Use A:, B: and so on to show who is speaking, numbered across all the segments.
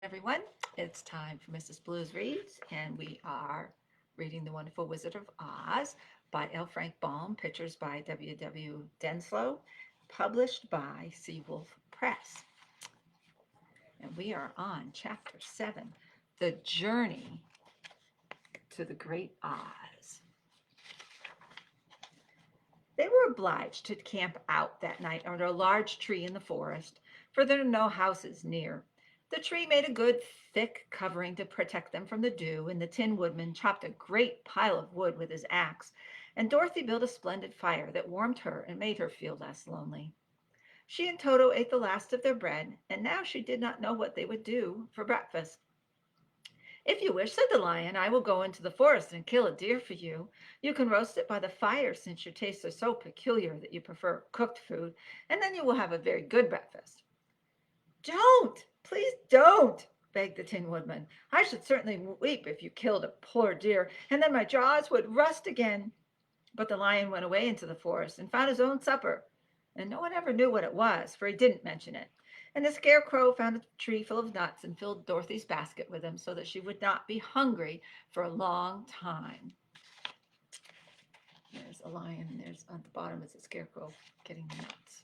A: everyone. It's time for Mrs. Blues Reads, and we are reading The Wonderful Wizard of Oz by L. Frank Baum, pictures by W. Denslow, published by Seawolf Press. And we are on chapter 7, The Journey to the Great Oz. They were obliged to camp out that night under a large tree in the forest, for there were no houses near. The tree made a good, thick covering to protect them from the dew, and the Tin Woodman chopped a great pile of wood with his axe, and Dorothy built a splendid fire that warmed her and made her feel less lonely. She and Toto ate the last of their bread, and now she did not know what they would do for breakfast. "If you wish," said the lion, "I will go into the forest and kill a deer for you. You can roast it by the fire, since your tastes are so peculiar that you prefer cooked food, and then you will have a very good breakfast." "Don't, please don't," begged the Tin Woodman. "I should certainly weep if you killed a poor deer, and then my jaws would rust again." But the lion went away into the forest and found his own supper, and no one ever knew what it was, for he didn't mention it. And the Scarecrow found a tree full of nuts and filled Dorothy's basket with them so that she would not be hungry for a long time. There's a lion, and there's on the bottom is a Scarecrow getting the nuts.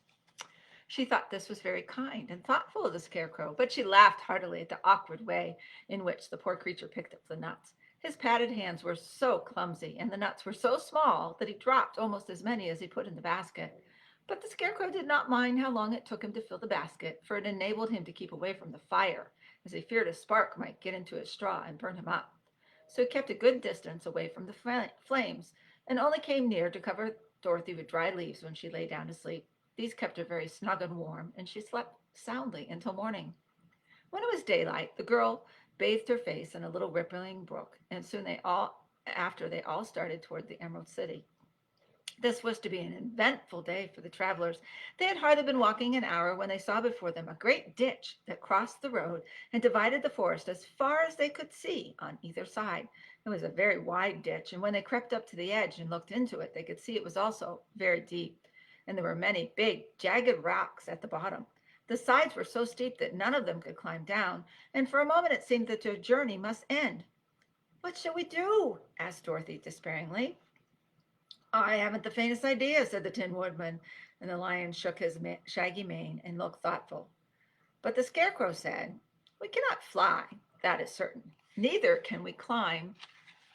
A: She thought this was very kind and thoughtful of the Scarecrow, but she laughed heartily at the awkward way in which the poor creature picked up the nuts. His padded hands were so clumsy, and the nuts were so small that he dropped almost as many as he put in the basket. But the Scarecrow did not mind how long it took him to fill the basket, for it enabled him to keep away from the fire, as he feared a spark might get into his straw and burn him up. So he kept a good distance away from the flames, and only came near to cover Dorothy with dry leaves when she lay down to sleep. These kept her very snug and warm, and she slept soundly until morning. When it was daylight, the girl bathed her face in a little rippling brook, and soon they all started toward the Emerald City. This was to be an eventful day for the travelers. They had hardly been walking an hour when they saw before them a great ditch that crossed the road and divided the forest as far as they could see on either side. It was a very wide ditch, and when they crept up to the edge and looked into it, they could see it was also very deep, and there were many big, jagged rocks at the bottom. The sides were so steep that none of them could climb down, and for a moment it seemed that their journey must end. "What shall we do?" asked Dorothy despairingly. "I haven't the faintest idea," said the Tin Woodman, and the lion shook his shaggy mane and looked thoughtful. But the Scarecrow said, "We cannot fly, that is certain. Neither can we climb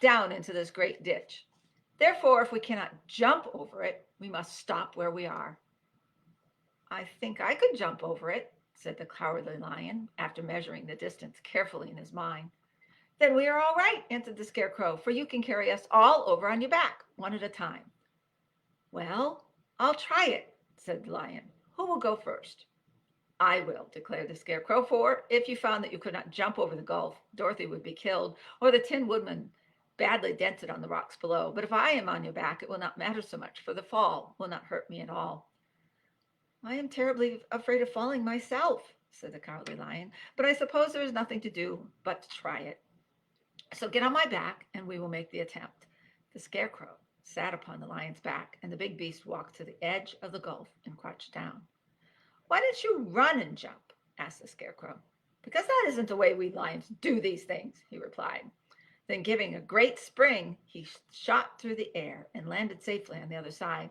A: down into this great ditch. Therefore, if we cannot jump over it, we must stop where we are." "I think I could jump over it," said the Cowardly Lion, after measuring the distance carefully in his mind. "Then we are all right," answered the Scarecrow, "for you can carry us all over on your back, one at a time." "Well, I'll try it," said the lion. "Who will go first?" "I will," declared the Scarecrow, "for if you found that you could not jump over the gulf, Dorothy would be killed, or the Tin Woodman badly dented on the rocks below. But if I am on your back, it will not matter so much, for the fall will not hurt me at all." "I am terribly afraid of falling myself," said the Cowardly Lion, "but I suppose there is nothing to do but to try it. So get on my back, and we will make the attempt." The Scarecrow sat upon the lion's back, and the big beast walked to the edge of the gulf and crouched down. "Why don't you run and jump?" asked the Scarecrow. "Because that isn't the way we lions do these things," he replied. Then, giving a great spring, he shot through the air and landed safely on the other side.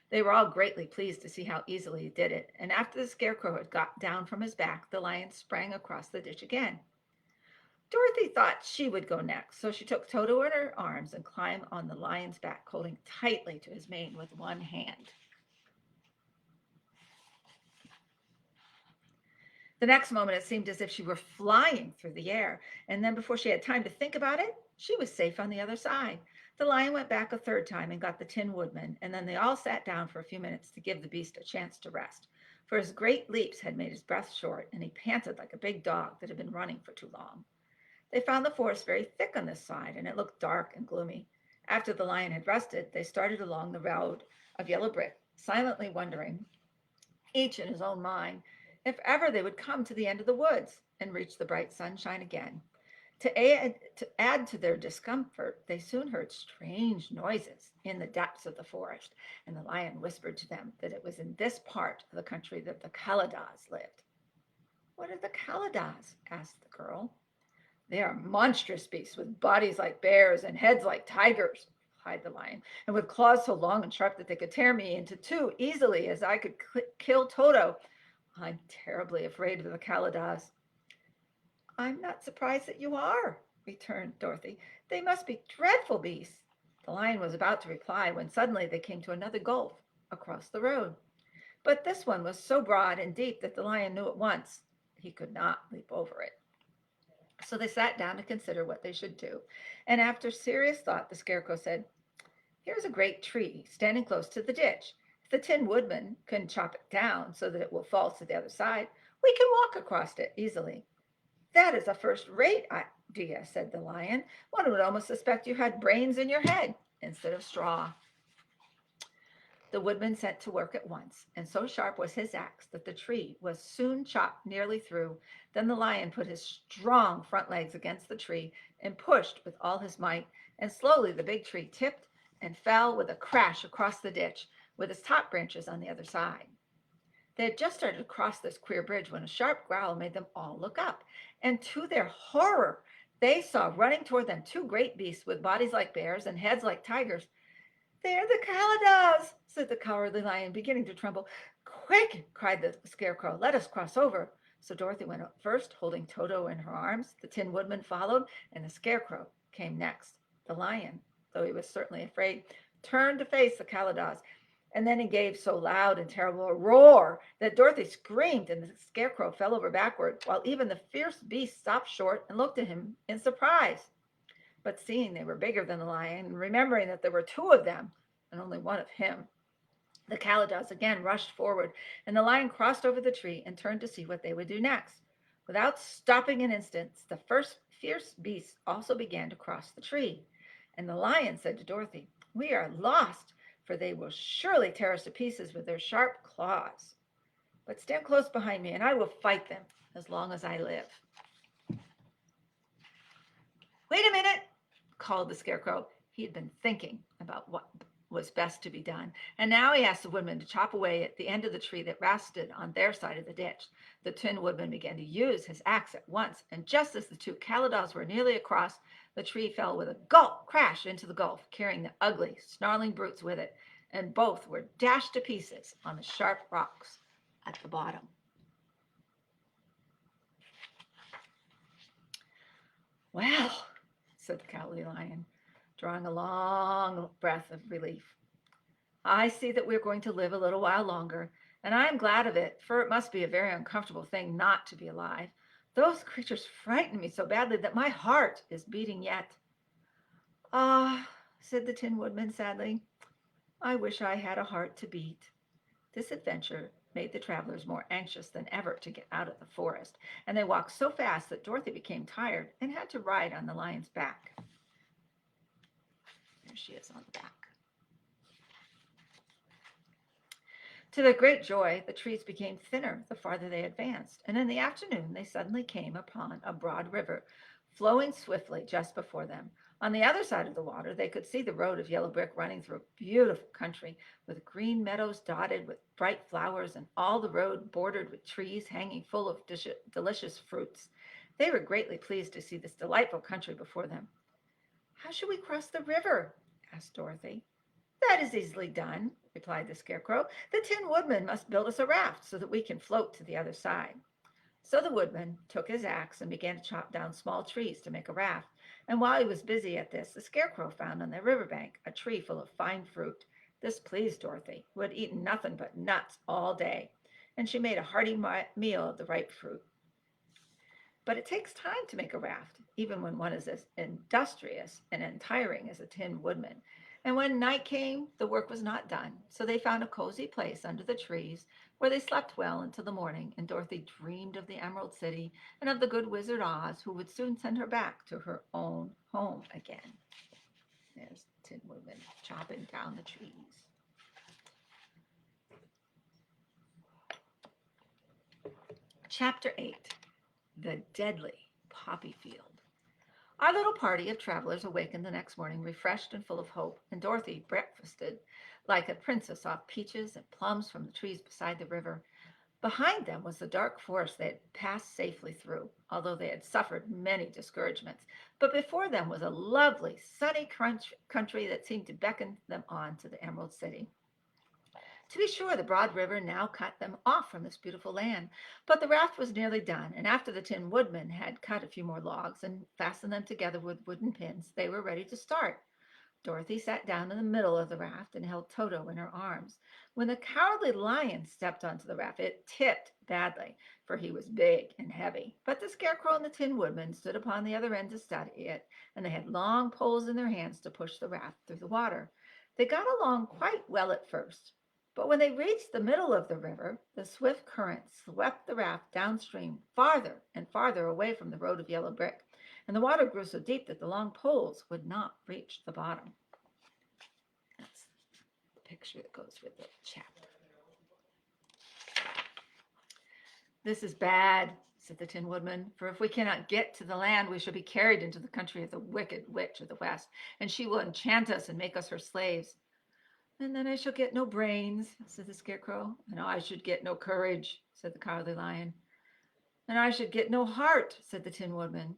A: They were all greatly pleased to see how easily he did it, and after the Scarecrow had got down from his back, the lion sprang across the ditch again. Dorothy thought she would go next, so she took Toto in her arms and climbed on the lion's back, holding tightly to his mane with one hand. The next moment it seemed as if she were flying through the air, and then before she had time to think about it, she was safe on the other side. The lion went back a third time and got the Tin Woodman, and then they all sat down for a few minutes to give the beast a chance to rest, for his great leaps had made his breath short, and he panted like a big dog that had been running for too long. They found the forest very thick on this side, and it looked dark and gloomy. After the lion had rested, they started along the road of yellow brick, silently wondering, each in his own mind, if ever they would come to the end of the woods and reach the bright sunshine again. To add to their discomfort, they soon heard strange noises in the depths of the forest, and the lion whispered to them that it was in this part of the country that the Kaladas lived. What are the Kaladas? Asked the girl. They are monstrous beasts with bodies like bears and heads like tigers, replied the lion, and with claws so long and sharp that they could tear me into two easily as I could kill Toto. I'm terribly afraid of the Kaladas. I'm not surprised that you are, returned Dorothy. They must be dreadful beasts. The lion was about to reply when suddenly they came to another gulf across the road. But this one was so broad and deep that the lion knew at once he could not leap over it. So they sat down to consider what they should do. And after serious thought, the Scarecrow said, Here's a great tree standing close to the ditch. If the Tin Woodman can chop it down so that it will fall to the other side, we can walk across it easily. That is a first-rate idea, said the lion. One would almost suspect you had brains in your head instead of straw. The woodman set to work at once, and so sharp was his axe that the tree was soon chopped nearly through. Then the lion put his strong front legs against the tree and pushed with all his might, and slowly the big tree tipped and fell with a crash across the ditch, with its top branches on the other side. They had just started to cross this queer bridge when a sharp growl made them all look up, and to their horror, they saw running toward them two great beasts with bodies like bears and heads like tigers. They're the Kaladas, said the cowardly lion, beginning to tremble. Quick, cried the Scarecrow, let us cross over. So Dorothy went up first, holding Toto in her arms. The Tin Woodman followed, and the Scarecrow came next. The lion, though he was certainly afraid, turned to face the Kaladas, and then he gave so loud and terrible a roar that Dorothy screamed, and the Scarecrow fell over backward, while even the fierce beast stopped short and looked at him in surprise. But seeing they were bigger than the lion, and remembering that there were two of them and only one of him, the Kaladas again rushed forward, and the lion crossed over the tree and turned to see what they would do next. Without stopping an instant, the first fierce beast also began to cross the tree. And the lion said to Dorothy, We are lost, for they will surely tear us to pieces with their sharp claws. But stand close behind me, and I will fight them as long as I live. Wait a minute, called the Scarecrow. He had been thinking about what was best to be done, and now he asked the woodman to chop away at the end of the tree that rested on their side of the ditch. The Tin Woodman began to use his axe at once, and just as the two Kaladas were nearly across, the tree fell with a gulp crash into the gulf, carrying the ugly, snarling brutes with it, and both were dashed to pieces on the sharp rocks at the bottom. Well, said the Cowardly Lion, drawing a long breath of relief, I see that we're going to live a little while longer, and I am glad of it, for it must be a very uncomfortable thing not to be alive. Those creatures frightened me so badly that my heart is beating yet. Ah, said the Tin Woodman sadly, I wish I had a heart to beat. This adventure made the travelers more anxious than ever to get out of the forest, and they walked so fast that Dorothy became tired and had to ride on the lion's back. There she is on the back. To their great joy, the trees became thinner the farther they advanced, and in the afternoon they suddenly came upon a broad river flowing swiftly just before them. On the other side of the water, they could see the road of yellow brick running through a beautiful country with green meadows dotted with bright flowers and all the road bordered with trees hanging full of delicious fruits. They were greatly pleased to see this delightful country before them. How shall we cross the river? Asked Dorothy. That is easily done, replied the Scarecrow. The Tin Woodman must build us a raft so that we can float to the other side. So the woodman took his axe and began to chop down small trees to make a raft. And while he was busy at this, the Scarecrow found on the riverbank a tree full of fine fruit. This pleased Dorothy, who had eaten nothing but nuts all day, and she made a hearty meal of the ripe fruit. But it takes time to make a raft, even when one is as industrious and untiring as a Tin Woodman. And when night came, the work was not done. So they found a cozy place under the trees where they slept well until the morning, and Dorothy dreamed of the Emerald City and of the good Wizard Oz, who would soon send her back to her own home again. There's Tin Woodman chopping down the trees. Chapter 8, The Deadly Poppy Field. Our little party of travelers awakened the next morning refreshed and full of hope, and Dorothy breakfasted like a princess off peaches and plums from the trees beside the river. Behind them was the dark forest they had passed safely through, although they had suffered many discouragements. But before them was a lovely, sunny country that seemed to beckon them on to the Emerald City. To be sure, the broad river now cut them off from this beautiful land, but the raft was nearly done, and after the Tin Woodman had cut a few more logs and fastened them together with wooden pins, they were ready to start. Dorothy sat down in the middle of the raft and held Toto in her arms. When the Cowardly Lion stepped onto the raft, it tipped badly, for he was big and heavy. But the Scarecrow and the Tin Woodman stood upon the other end to study it, and they had long poles in their hands to push the raft through the water. They got along quite well at first, but when they reached the middle of the river, the swift current swept the raft downstream farther and farther away from the road of yellow brick, and the water grew so deep that the long poles would not reach the bottom. That's the picture that goes with the chapter. "This is bad," said the Tin Woodman, "for if we cannot get to the land, we shall be carried into the country of the wicked witch of the west, and she will enchant us and make us her slaves." "And then I shall get no brains," said the Scarecrow. "And I should get no courage," said the Cowardly Lion. "And I should get no heart," said the Tin Woodman.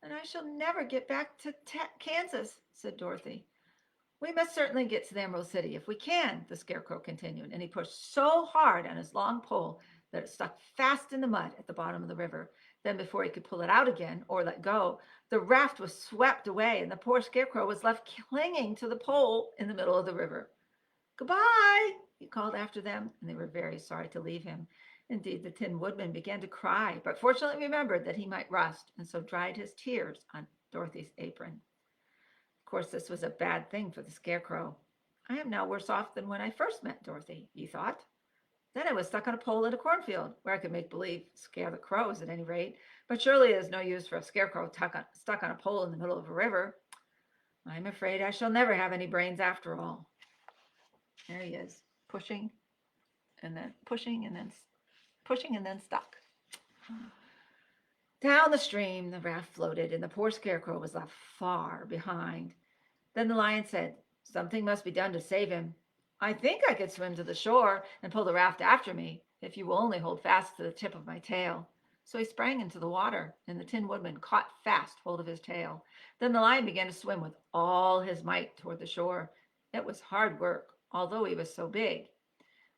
A: "And I shall never get back to Kansas," said Dorothy. "We must certainly get to the Emerald City if we can," the Scarecrow continued, and he pushed so hard on his long pole that it stuck fast in the mud at the bottom of the river. Then, before he could pull it out again or let go, the raft was swept away, and the poor Scarecrow was left clinging to the pole in the middle of the river. "Goodbye," he called after them, and they were very sorry to leave him. Indeed, the Tin Woodman began to cry, but fortunately remembered that he might rust, and so dried his tears on Dorothy's apron. Of course, this was a bad thing for the Scarecrow. "I am now worse off than when I first met Dorothy," he thought. "Then I was stuck on a pole in a cornfield, where I could make believe scare the crows at any rate. But surely it is no use for a Scarecrow stuck on a pole in the middle of a river. I'm afraid I shall never have any brains after all." There he is, pushing and then pushing and then pushing and then stuck. Down the stream the raft floated, and the poor Scarecrow was left far behind. Then the Lion said, "Something must be done to save him. I think I could swim to the shore and pull the raft after me, if you will only hold fast to the tip of my tail." So he sprang into the water, and the Tin Woodman caught fast hold of his tail. Then the Lion began to swim with all his might toward the shore. It was hard work, although he was so big.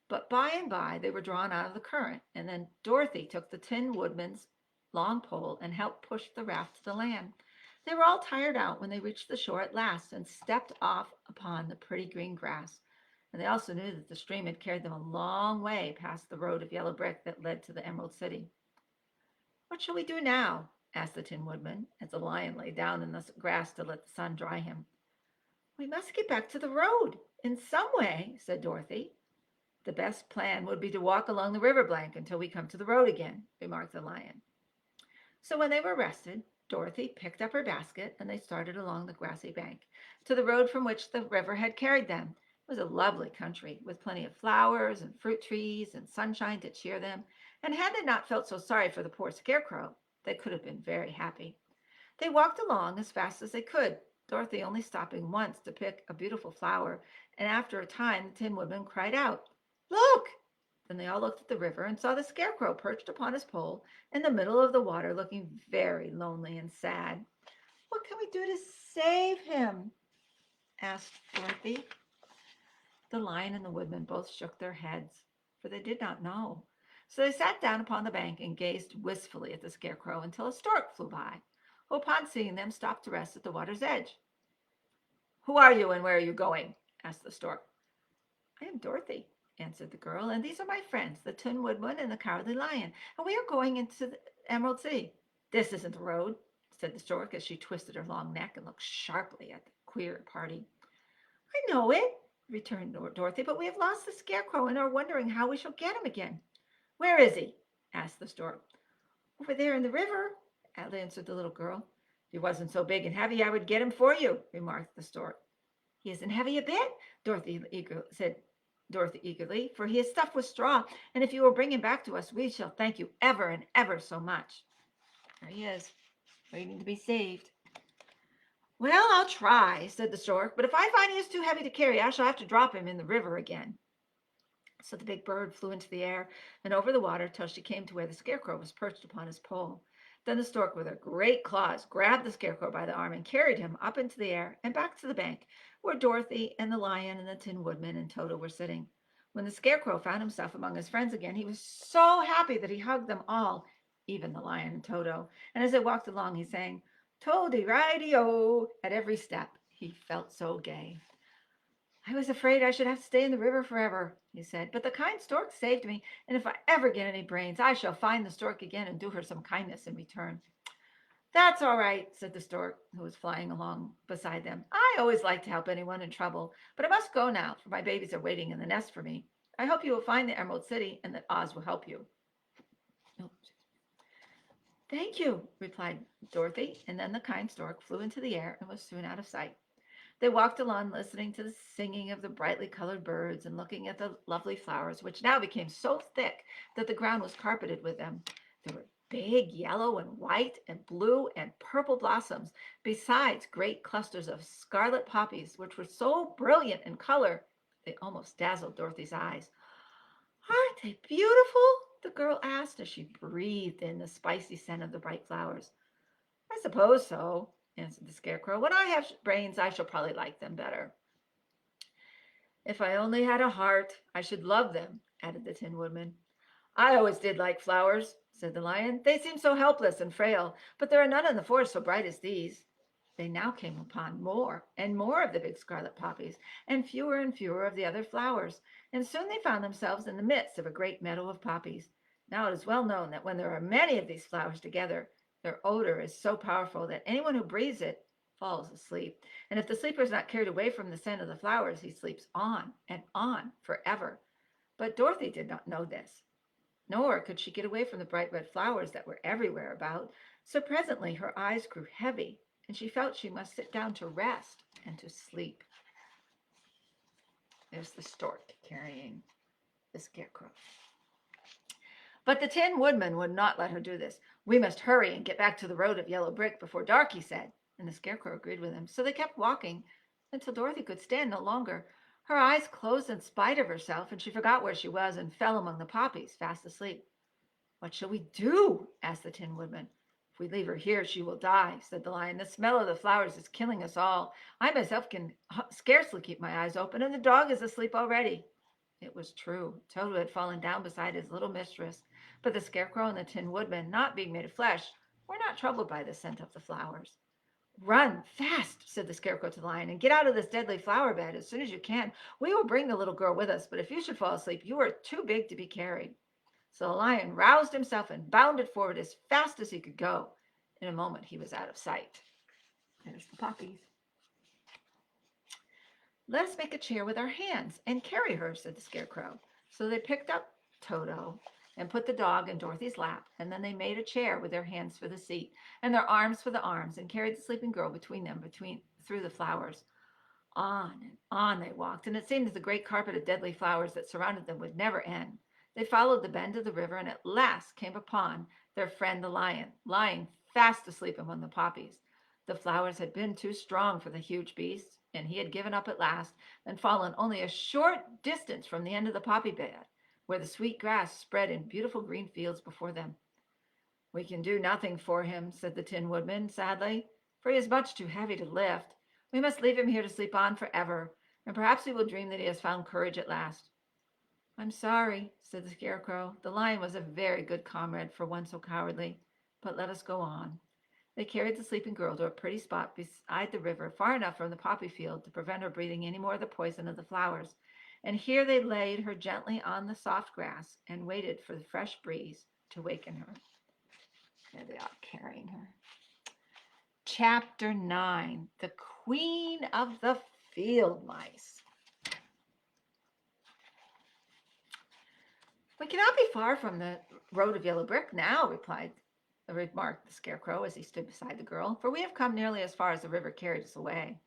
A: But by and by they were drawn out of the current, and then Dorothy took the Tin Woodman's long pole and helped push the raft to the land. They were all tired out when they reached the shore at last and stepped off upon the pretty green grass. And they also knew that the stream had carried them a long way past the road of yellow brick that led to the Emerald City. "What shall we do now?" asked the Tin Woodman, as the Lion lay down in the grass to let the sun dry him. "We must get back to the road in some way," said Dorothy. "The best plan would be to walk along the river bank until we come to the road again," remarked the Lion. So when they were rested, Dorothy picked up her basket, and they started along the grassy bank to the road from which the river had carried them. It was a lovely country, with plenty of flowers and fruit trees and sunshine to cheer them, and had they not felt so sorry for the poor Scarecrow, they could have been very happy. They walked along as fast as they could, Dorothy only stopping once to pick a beautiful flower, and after a time the Tin Woodman cried out, "Look!" Then they all looked at the river and saw the Scarecrow perched upon his pole in the middle of the water, looking very lonely and sad. "What can we do to save him?" asked Dorothy. The Lion and the Woodman both shook their heads, for they did not know. So they sat down upon the bank and gazed wistfully at the Scarecrow until a stork flew by, who upon seeing them stopped to rest at the water's edge. "Who are you and where are you going?" asked the stork. "I am Dorothy," answered the girl, "and these are my friends, the Tin Woodman and the Cowardly Lion, and we are going into the Emerald City." "This isn't the road," said the stork, as she twisted her long neck and looked sharply at the queer party. "I know it," returned Dorothy, "but we have lost the Scarecrow and are wondering how we shall get him again." "Where is he?" asked the stork. "Over there in the river," answered the little girl. "If he wasn't so big and heavy, I would get him for you," remarked the stork. "He isn't heavy a bit," said Dorothy eagerly, "for he is stuffed with straw, and if you will bring him back to us, we shall thank you ever and ever so much." There he is, waiting to be saved. "Well, I'll try," said the stork, "but if I find he is too heavy to carry, I shall have to drop him in the river again." So the big bird flew into the air and over the water till she came to where the scarecrow was perched upon his pole. Then the stork, with her great claws, grabbed the scarecrow by the arm and carried him up into the air and back to the bank, where Dorothy and the lion and the Tin Woodman and Toto were sitting. When the scarecrow found himself among his friends again, he was so happy that he hugged them all, even the lion and Toto. And as they walked along, he sang, "Toady-ridey-o," at every step. He felt so gay. "I was afraid I should have to stay in the river forever," he said, "but the kind stork saved me, and if I ever get any brains, I shall find the stork again and do her some kindness in return." "That's all right," said the stork, who was flying along beside them. "I always like to help anyone in trouble, but I must go now, for my babies are waiting in the nest for me. I hope you will find the Emerald City and that Oz will help you." Oh, "Thank you," replied Dorothy, and then the kind stork flew into the air and was soon out of sight. They walked along, listening to the singing of the brightly colored birds and looking at the lovely flowers, which now became so thick that the ground was carpeted with them. There were big yellow and white and blue and purple blossoms, besides great clusters of scarlet poppies, which were so brilliant in color they almost dazzled Dorothy's eyes. "Aren't they beautiful?" the girl asked as she breathed in the spicy scent of the bright flowers. "I suppose so," answered the scarecrow. "When I have brains, I shall probably like them better." "If I only had a heart, I should love them," added the Tin Woodman. "I always did like flowers," said the lion. "They seem so helpless and frail, but there are none in the forest so bright as these." They now came upon more and more of the big scarlet poppies, and fewer of the other flowers, and soon they found themselves in the midst of a great meadow of poppies. Now it is well known that when there are many of these flowers together, their odor is so powerful that anyone who breathes it falls asleep. And if the sleeper is not carried away from the scent of the flowers, he sleeps on and on forever. But Dorothy did not know this, nor could she get away from the bright red flowers that were everywhere about. So presently her eyes grew heavy, and she felt she must sit down to rest and to sleep. There's the stork carrying the scarecrow. But the Tin Woodman would not let her do this. "We must hurry and get back to the road of yellow brick before dark," he said, and the scarecrow agreed with him. So they kept walking until Dorothy could stand no longer. Her eyes closed in spite of herself, and she forgot where she was and fell among the poppies, fast asleep. "What shall we do?" asked the Tin Woodman. "If we leave her here, she will die," said the lion. "The smell of the flowers is killing us all. I myself can scarcely keep my eyes open, and the dog is asleep already." It was true. Toto had fallen down beside his little mistress, but the scarecrow and the Tin Woodman, not being made of flesh, were not troubled by the scent of the flowers. "Run fast," said the scarecrow to the lion, "and get out of this deadly flower bed as soon as you can. We will bring the little girl with us, but if you should fall asleep, you are too big to be carried." So the lion roused himself and bounded forward as fast as he could go. In a moment, he was out of sight. There's the poppies. "Let us make a chair with our hands and carry her," said the scarecrow. So they picked up Toto and put the dog in Dorothy's lap, and then they made a chair with their hands for the seat and their arms for the arms, and carried the sleeping girl between them through the flowers. On and on they walked, and it seemed that the great carpet of deadly flowers that surrounded them would never end. They followed the bend of the river, and at last came upon their friend the lion, lying fast asleep among the poppies. The flowers had been too strong for the huge beast, and he had given up at last, and fallen only a short distance from the end of the poppy bed, where the sweet grass spread in beautiful green fields before them. "We can do nothing for him," said the Tin Woodman sadly, "for he is much too heavy to lift. We must leave him here to sleep on forever, and perhaps he will dream that he has found courage at last." "I'm sorry," said the scarecrow. "The lion was a very good comrade for one so cowardly, but let us go on." They carried the sleeping girl to a pretty spot beside the river, far enough from the poppy field to prevent her breathing any more of the poison of the flowers. And here they laid her gently on the soft grass and waited for the fresh breeze to waken her. There they are, carrying her. Chapter 9, The Queen of the Field Mice. "We cannot be far from the road of yellow brick now," remarked the scarecrow as he stood beside the girl, "for we have come nearly as far as the river carried us away."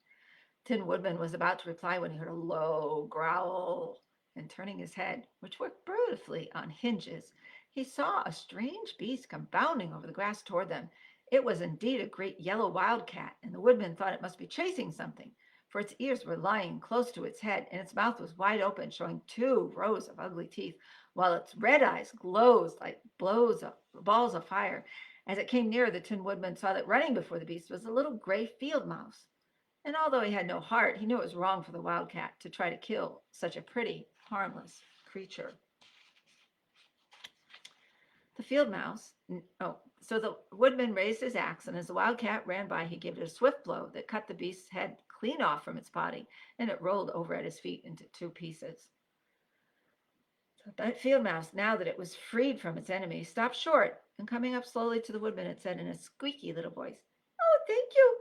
A: Tin Woodman was about to reply when he heard a low growl, and turning his head, which worked beautifully on hinges, he saw a strange beast come bounding over the grass toward them. It was indeed a great yellow wildcat, and the woodman thought it must be chasing something, for its ears were lying close to its head, and its mouth was wide open, showing 2 rows of ugly teeth, while its red eyes glowed like balls of fire. As it came nearer, the Tin Woodman saw that running before the beast was a little gray field mouse. And although he had no heart, he knew it was wrong for the wildcat to try to kill such a pretty, harmless creature. The field mouse, so the woodman raised his axe, and as the wildcat ran by, he gave it a swift blow that cut the beast's head clean off from its body, and it rolled over at his feet into 2 pieces. The field mouse, now that it was freed from its enemy, stopped short, and coming up slowly to the woodman, it said in a squeaky little voice, "Oh, thank you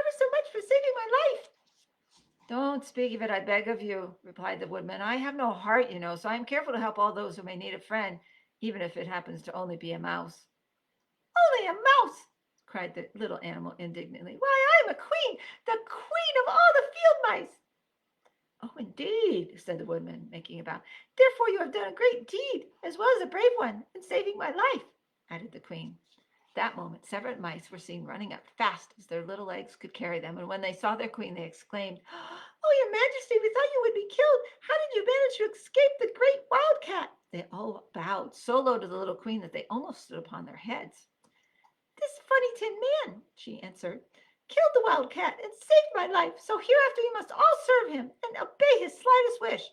A: ever so much for saving my life." "Don't speak of it, I beg of you," replied the woodman. "I have no heart, so I am careful to help all those who may need a friend, even if it happens to only be a mouse." "Only a mouse!" cried the little animal indignantly. "Why, I am a queen, the queen of all the field mice." "Oh, indeed," said the woodman, making a bow. "Therefore you have done a great deed, as well as a brave one, in saving my life," added the queen. That moment, several mice were seen running up fast as their little legs could carry them, and when they saw their queen, they exclaimed, "Oh, your majesty, we thought you would be killed. How did you manage to escape the great wildcat?" They all bowed so low to the little queen that they almost stood upon their heads. "This funny tin man," she answered, "killed the wildcat and saved my life, so hereafter you must all serve him and obey his slightest wish."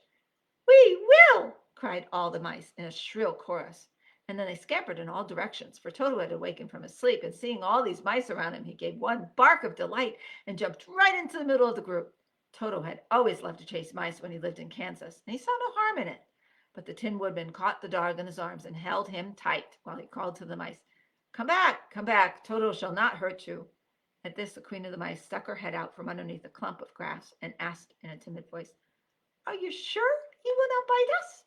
A: "We will!" cried all the mice in a shrill chorus. And then they scampered in all directions, for Toto had awakened from his sleep, and seeing all these mice around him, he gave one bark of delight and jumped right into the middle of the group. Toto had always loved to chase mice when he lived in Kansas, and he saw no harm in it. But the Tin Woodman caught the dog in his arms and held him tight while he called to the mice, come back, Toto shall not hurt you." At this, the queen of the mice stuck her head out from underneath a clump of grass and asked in a timid voice, "Are you sure he will not bite us?"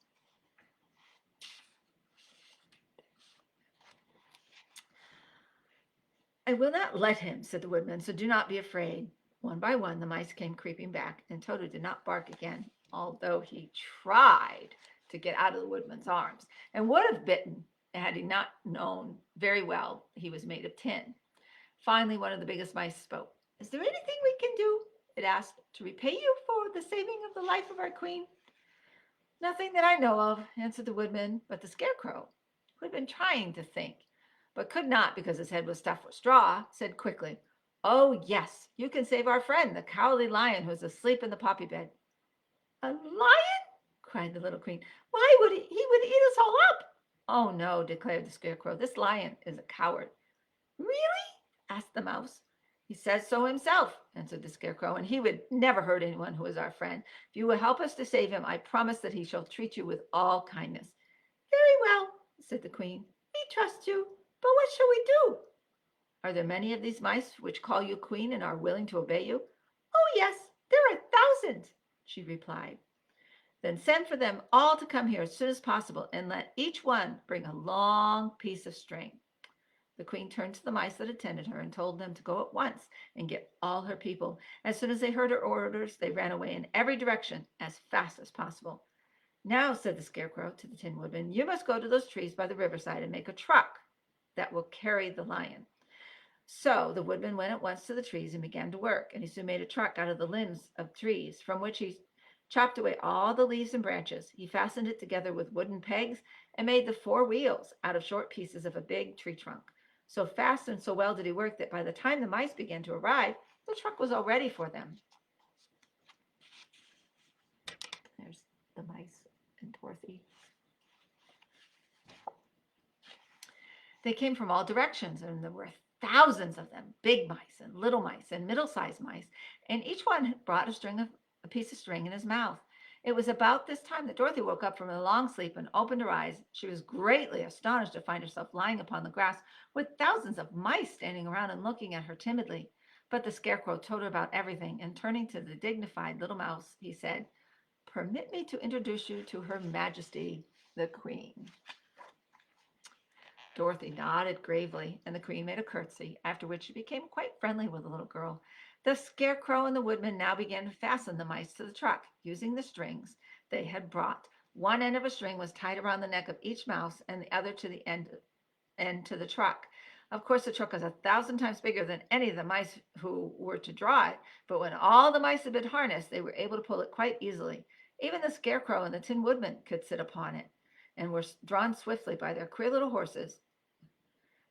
A: "I will not let him," said the woodman, "so do not be afraid." One by one, the mice came creeping back, and Toto did not bark again, although he tried to get out of the woodman's arms, and would have bitten had he not known very well he was made of tin. Finally, one of the biggest mice spoke. "Is there anything we can do," it asked, "to repay you for the saving of the life of our queen?" "Nothing that I know of," answered the woodman, but the scarecrow, who had been trying to think, but could not because his head was stuffed with straw, said quickly, "Oh, yes, you can save our friend, the cowardly lion who is asleep in the poppy bed." "A lion?" cried the little queen. "Why would he would eat us all up." "Oh, no," declared the scarecrow. "This lion is a coward." "Really?" asked the mouse. "He says so himself," answered the scarecrow, "and he would never hurt anyone who is our friend. If you will help us to save him, I promise that he shall treat you with all kindness." "Very well," said the queen. "We trust you, but what shall we do?" "Are there many of these mice which call you queen and are willing to obey you?" "Oh, yes, there are thousands," she replied. "Then send for them all to come here as soon as possible, and let each one bring a long piece of string." The queen turned to the mice that attended her and told them to go at once and get all her people. As soon as they heard her orders, they ran away in every direction as fast as possible. "Now," said the scarecrow to the Tin Woodman, "you must go to those trees by the riverside and make a truck that will carry the lion." So the woodman went at once to the trees and began to work, and he soon made a truck out of the limbs of trees, from which he chopped away all the leaves and branches. He fastened it together with wooden pegs and made the 4 wheels out of short pieces of a big tree trunk. So fast and so well did he work that by the time the mice began to arrive, the truck was all ready for them. There's the mice and Dorothy. They came from all directions, and there were thousands of them, big mice and little mice and middle-sized mice, and each one brought a piece of string in his mouth. It was about this time that Dorothy woke up from a long sleep and opened her eyes. She was greatly astonished to find herself lying upon the grass with thousands of mice standing around and looking at her timidly. But the scarecrow told her about everything, and turning to the dignified little mouse, he said, "Permit me to introduce you to Her Majesty, the Queen." Dorothy nodded gravely, and the queen made a curtsy, after which she became quite friendly with the little girl. The scarecrow and the woodman now began to fasten the mice to the truck, using the strings they had brought. One end of a string was tied around the neck of each mouse, and the other to the end to the truck. Of course, the truck was 1,000 times bigger than any of the mice who were to draw it, but when all the mice had been harnessed, they were able to pull it quite easily. Even the Scarecrow and the Tin Woodman could sit upon it, and were drawn swiftly by their queer little horses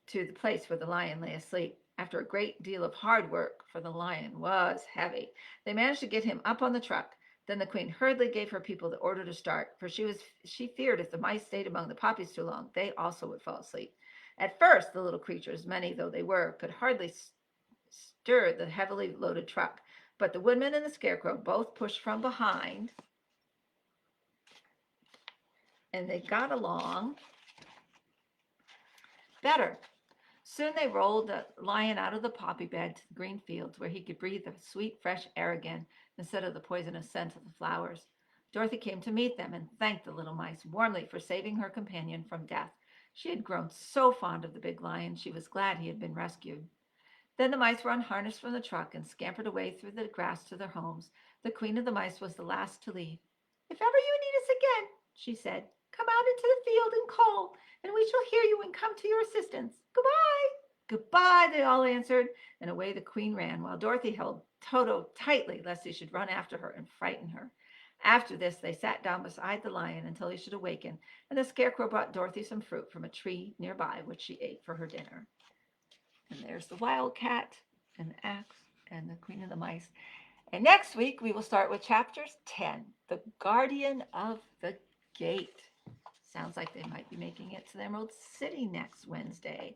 A: to the place where the lion lay asleep. After a great deal of hard work, for the lion was heavy, they managed to get him up on the truck. Then the queen hurriedly gave her people the order to start, for she feared if the mice stayed among the poppies too long, they also would fall asleep. At first, the little creatures, many though they were, could hardly stir the heavily loaded truck, but the Woodman and the Scarecrow both pushed from behind, and they got along better. Soon they rolled the lion out of the poppy bed to the green fields, where he could breathe the sweet, fresh air again instead of the poisonous scent of the flowers. Dorothy came to meet them and thanked the little mice warmly for saving her companion from death. She had grown so fond of the big lion, she was glad he had been rescued. Then the mice were unharnessed from the truck and scampered away through the grass to their homes. The queen of the mice was the last to leave. "If ever you need us again," she said, "come out into the field and call, and we shall hear you and come to your assistance. Goodbye." "Goodbye," they all answered, and away the queen ran, while Dorothy held Toto tightly lest he should run after her and frighten her. After this, they sat down beside the lion until he should awaken, and the Scarecrow brought Dorothy some fruit from a tree nearby, which she ate for her dinner. And there's the wildcat and the axe and the queen of the mice. And next week, we will start with chapters 10, The Guardian of the Gate. Sounds like they might be making it to the Emerald City next Wednesday.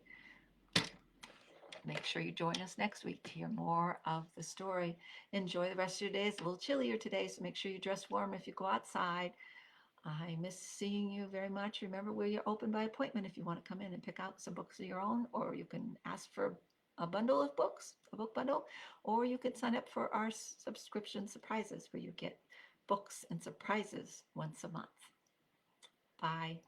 A: Make sure you join us next week to hear more of the story. Enjoy the rest of your day. It's a little chillier today, so make sure you dress warm if you go outside. I miss seeing you very much. Remember, we're open by appointment if you want to come in and pick out some books of your own, or you can ask for a bundle of books, a book bundle, or you could sign up for our subscription surprises where you get books and surprises once a month. Bye.